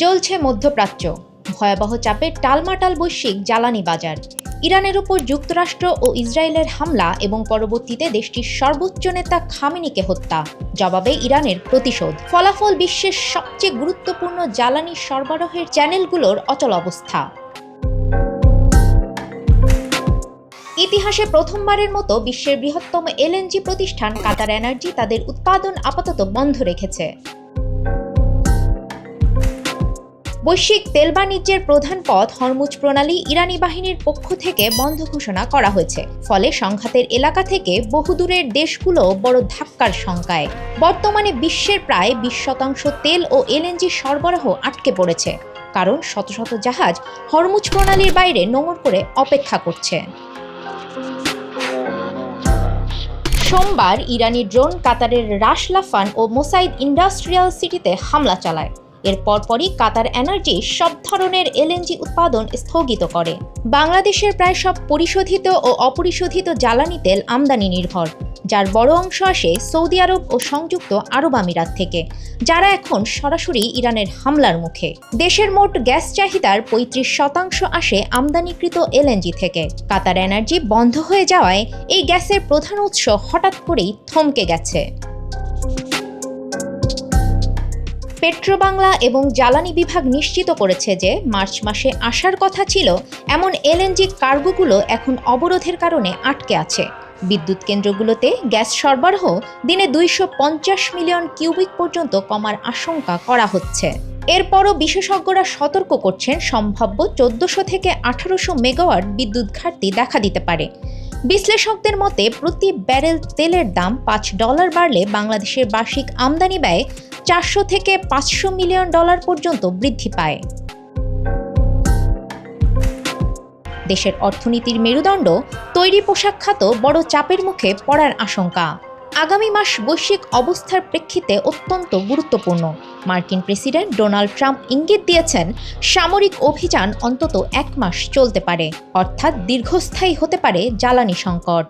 জ্বলছে মধ্যপ্রাচ্য, ভয়াবহ চাপে টালমাটাল বৈশ্বিক জ্বালানি বাজার। ইরানের উপর যুক্তরাষ্ট্র ও ইসরায়েলের হামলা এবং পরবর্তীতে দেশটির সর্বোচ্চ নেতা খামেনিকে হত্যা। জবাবে ইরানের প্রতিশোধ। ফলাফল বিশ্বের সবচেয়ে গুরুত্বপূর্ণ জ্বালানি সরবরাহের চ্যানেলগুলোর অচল অবস্থা। ইতিহাসে প্রথমবারের মতো বিশ্বের বৃহত্তম এলএনজি প্রতিষ্ঠান কাতার এনার্জি তাদের উৎপাদন আপাতত বন্ধ রেখেছে। বৈশ্বিক তেল বাণিজ্যের প্রধান পথ হরমুজ প্রণালী ইরানি বাহিনীর পক্ষ থেকে বন্ধ ঘোষণা করা হয়েছে। ফলে সংঘাতের এলাকা থেকে বহুদূরের দেশগুলো বড় ধাক্কার শঙ্কায়। বর্তমানে বিশ্বের প্রায় 20% তেল ও এলএনজি সরবরাহ আটকে পড়েছে, কারণ শত শত জাহাজ হরমুজ প্রণালীর বাইরে নোঙর করে অপেক্ষা করছে। সোমবার ইরানি ড্রোন কাতারের রাস লাফান ও মোসাইদ ইন্ডাস্ট্রিয়াল সিটিতে হামলা চালায়। এর পরপরই কাতার এনার্জি সব ধরনের এলএনজি উৎপাদন স্থগিত করে। বাংলাদেশের প্রায় সব পরিশোধিত ও অপরিশোধিত জ্বালানি তেল আমদানি নির্ভর, যার বড় অংশ আসে সৌদি আরব ও সংযুক্ত আরব আমিরাত থেকে, যারা এখন সরাসরি ইরানের হামলার মুখে। দেশের মোট গ্যাস চাহিদার 35% আসে আমদানিকৃত এলএনজি থেকে। কাতার এনার্জি বন্ধ হয়ে যাওয়ায় এই গ্যাসের প্রধান উৎস হঠাৎ করেই থমকে গেছে। পেট্রোবাংলা এবং জ্বালানি বিভাগ নিশ্চিত করেছে যে মার্চ মাসে আসার কথা ছিল এমন এলএনজি কার্গোগুলো এখন অবরোধের কারণে আটকে আছে। বিদ্যুৎ কেন্দ্রগুলোতে গ্যাস সরবরাহ দিনে 250 মিলিয়ন কিউবিক পর্যন্ত কমার আশঙ্কা করা হচ্ছে। এরপরও বিশেষজ্ঞরা সতর্ক করছেন সম্ভাব্য 1400 থেকে 1800 মেগাওয়াট বিদ্যুৎ ঘাটতি দেখা দিতে পারে। বিশ্লেষকদের মতে প্রতি ব্যারেল তেলের দাম $5 বাড়লে বাংলাদেশের বার্ষিক আমদানি ব্যয় $400 থেকে $500 মিলিয়ন পর্যন্ত বৃদ্ধি পায়। দেশের অর্থনীতির মেরুদণ্ড তৈরি পোশাক খাত বড় চাপের মুখে পড়ার আশঙ্কা। আগামী মাস বৈশ্বিক অবস্থার প্রেক্ষিতে অত্যন্ত গুরুত্বপূর্ণ। মার্কিন প্রেসিডেন্ট ডোনাল্ড ট্রাম্প ইঙ্গিত দিয়েছেন সামরিক অভিযান অন্তত 1 মাস চলতে পারে, অর্থাৎ দীর্ঘস্থায়ী হতে পারে জ্বালানি সংকট।